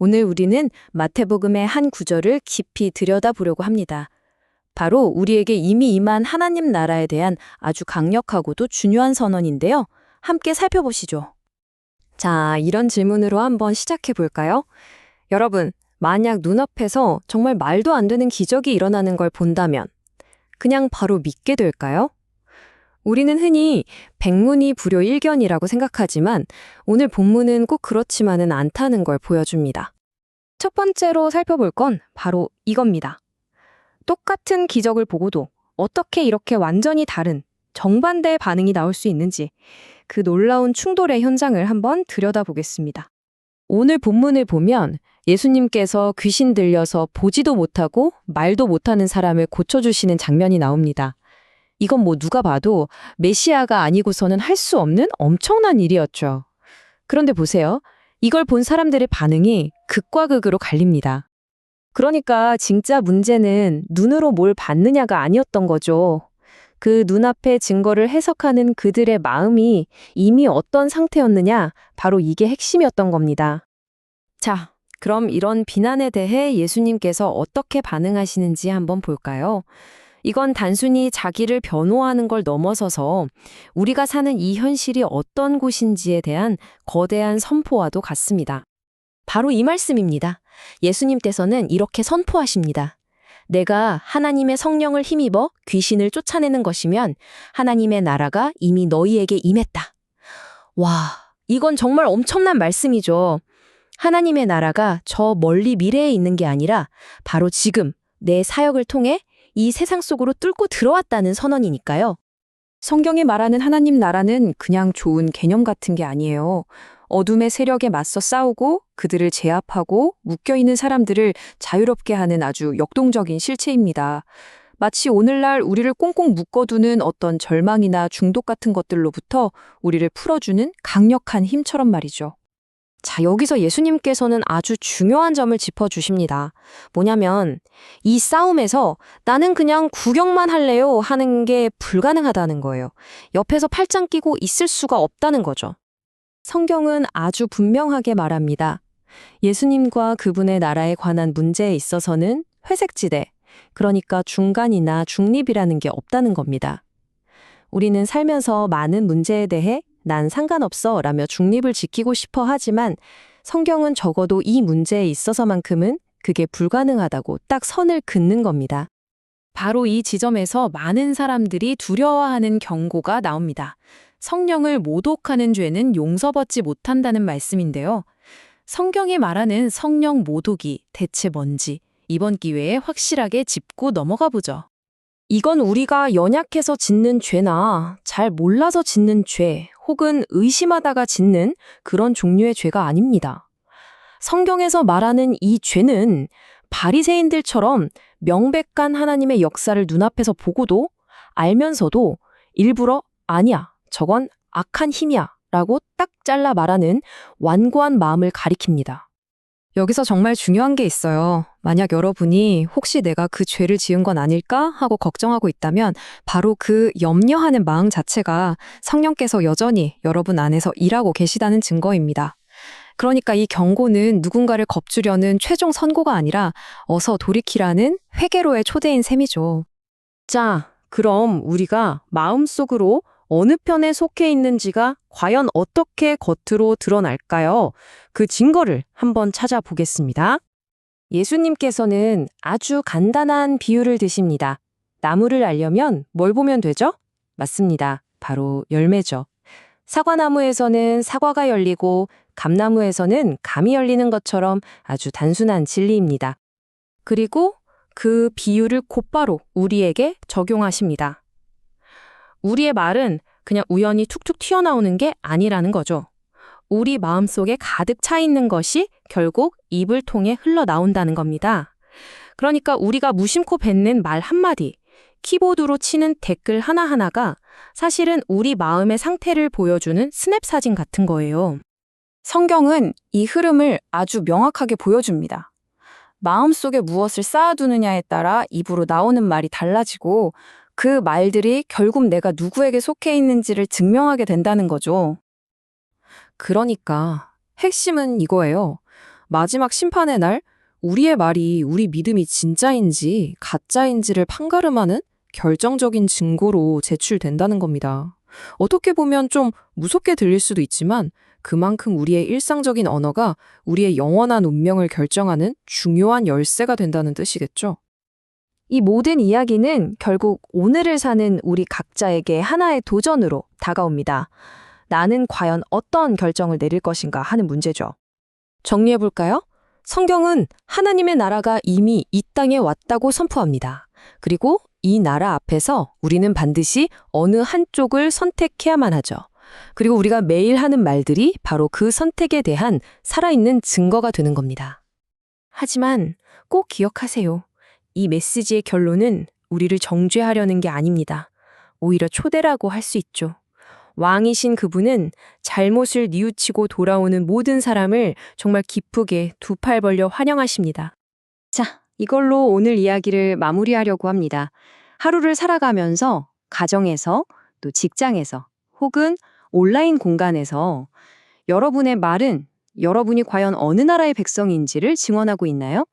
오늘 우리는 마태복음의 한 구절을 깊이 들여다보려고 합니다. 바로 우리에게 이미 임한 하나님 나라에 대한 아주 강력하고도 중요한 선언인데요. 함께 살펴보시죠. 자, 이런 질문으로 한번 시작해 볼까요? 여러분, 만약 눈앞에서 정말 말도 안 되는 기적이 일어나는 걸 본다면 그냥 바로 믿게 될까요? 우리는 흔히 백문이불여일견이라고 생각하지만 오늘 본문은 꼭 그렇지만은 않다는 걸 보여줍니다. 첫 번째로 살펴볼 건 바로 이겁니다. 똑같은 기적을 보고도 어떻게 이렇게 완전히 다른 정반대의 반응이 나올 수 있는지 그 놀라운 충돌의 현장을 한번 들여다보겠습니다. 오늘 본문을 보면 예수님께서 귀신 들려서 보지도 못하고 말도 못하는 사람을 고쳐주시는 장면이 나옵니다. 이건 누가 봐도 메시아가 아니고서는 할 수 없는 엄청난 일이었죠. 그런데 보세요. 이걸 본 사람들의 반응이 극과 극으로 갈립니다. 그러니까 진짜 문제는 눈으로 뭘 봤느냐가 아니었던 거죠. 그 눈앞의 증거를 해석하는 그들의 마음이 이미 어떤 상태였느냐, 바로 이게 핵심이었던 겁니다. 자, 그럼 이런 비난에 대해 예수님께서 어떻게 반응하시는지 한번 볼까요? 이건 단순히 자기를 변호하는 걸 넘어서서 우리가 사는 이 현실이 어떤 곳인지에 대한 거대한 선포와도 같습니다. 바로 이 말씀입니다. 예수님께서는 이렇게 선포하십니다. 내가 하나님의 성령을 힘입어 귀신을 쫓아내는 것이면 하나님의 나라가 이미 너희에게 임했다. 와, 이건 정말 엄청난 말씀이죠. 하나님의 나라가 저 멀리 미래에 있는 게 아니라 바로 지금 내 사역을 통해 이 세상 속으로 뚫고 들어왔다는 선언이니까요. 성경이 말하는 하나님 나라는 그냥 좋은 개념 같은 게 아니에요. 어둠의 세력에 맞서 싸우고 그들을 제압하고 묶여있는 사람들을 자유롭게 하는 아주 역동적인 실체입니다. 마치 오늘날 우리를 꽁꽁 묶어두는 어떤 절망이나 중독 같은 것들로부터 우리를 풀어주는 강력한 힘처럼 말이죠. 자, 여기서 예수님께서는 아주 중요한 점을 짚어주십니다. 뭐냐면 이 싸움에서 나는 그냥 구경만 할래요 하는 게 불가능하다는 거예요. 옆에서 팔짱 끼고 있을 수가 없다는 거죠. 성경은 아주 분명하게 말합니다. 예수님과 그분의 나라에 관한 문제에 있어서는 회색지대, 그러니까 중간이나 중립이라는 게 없다는 겁니다. 우리는 살면서 많은 문제에 대해 난 상관없어 라며 중립을 지키고 싶어 하지만 성경은 적어도 이 문제에 있어서만큼은 그게 불가능하다고 딱 선을 긋는 겁니다. 바로 이 지점에서 많은 사람들이 두려워하는 경고가 나옵니다. 성령을 모독하는 죄는 용서받지 못한다는 말씀인데요. 성경이 말하는 성령 모독이 대체 뭔지 이번 기회에 확실하게 짚고 넘어가 보죠. 이건 우리가 연약해서 짓는 죄나 잘 몰라서 짓는 죄 혹은 의심하다가 짓는 그런 종류의 죄가 아닙니다. 성경에서 말하는 이 죄는 바리새인들처럼 명백한 하나님의 역사를 눈앞에서 보고도 알면서도 일부러 아니야, 저건 악한 힘이야 라고 딱 잘라 말하는 완고한 마음을 가리킵니다. 여기서 정말 중요한 게 있어요. 만약 여러분이 혹시 내가 그 죄를 지은 건 아닐까 하고 걱정하고 있다면 바로 그 염려하는 마음 자체가 성령께서 여전히 여러분 안에서 일하고 계시다는 증거입니다. 그러니까 이 경고는 누군가를 겁주려는 최종 선고가 아니라 어서 돌이키라는 회개로의 초대인 셈이죠. 자, 그럼 우리가 마음속으로 어느 편에 속해 있는지가 과연 어떻게 겉으로 드러날까요? 그 증거를 한번 찾아보겠습니다. 예수님께서는 아주 간단한 비유를 드십니다. 나무를 알려면 뭘 보면 되죠? 맞습니다. 바로 열매죠. 사과나무에서는 사과가 열리고 감나무에서는 감이 열리는 것처럼 아주 단순한 진리입니다. 그리고 그 비유를 곧바로 우리에게 적용하십니다. 우리의 말은 그냥 우연히 툭툭 튀어나오는 게 아니라는 거죠. 우리 마음속에 가득 차 있는 것이 결국 입을 통해 흘러나온다는 겁니다. 그러니까 우리가 무심코 뱉는 말 한마디, 키보드로 치는 댓글 하나하나가 사실은 우리 마음의 상태를 보여주는 스냅 사진 같은 거예요. 성경은 이 흐름을 아주 명확하게 보여줍니다. 마음속에 무엇을 쌓아두느냐에 따라 입으로 나오는 말이 달라지고 그 말들이 결국 내가 누구에게 속해 있는지를 증명하게 된다는 거죠. 그러니까 핵심은 이거예요. 마지막 심판의 날, 우리의 말이 우리 믿음이 진짜인지 가짜인지를 판가름하는 결정적인 증거로 제출된다는 겁니다. 어떻게 보면 좀 무섭게 들릴 수도 있지만 그만큼 우리의 일상적인 언어가 우리의 영원한 운명을 결정하는 중요한 열쇠가 된다는 뜻이겠죠. 이 모든 이야기는 결국 오늘을 사는 우리 각자에게 하나의 도전으로 다가옵니다. 나는 과연 어떤 결정을 내릴 것인가 하는 문제죠. 정리해볼까요? 성경은 하나님의 나라가 이미 이 땅에 왔다고 선포합니다. 그리고 이 나라 앞에서 우리는 반드시 어느 한쪽을 선택해야만 하죠. 그리고 우리가 매일 하는 말들이 바로 그 선택에 대한 살아있는 증거가 되는 겁니다. 하지만 꼭 기억하세요. 이 메시지의 결론은 우리를 정죄하려는 게 아닙니다. 오히려 초대라고 할 수 있죠. 왕이신 그분은 잘못을 뉘우치고 돌아오는 모든 사람을 정말 기쁘게 두 팔 벌려 환영하십니다. 자, 이걸로 오늘 이야기를 마무리하려고 합니다. 하루를 살아가면서 가정에서 또 직장에서 혹은 온라인 공간에서 여러분의 말은 여러분이 과연 어느 나라의 백성인지를 증언하고 있나요?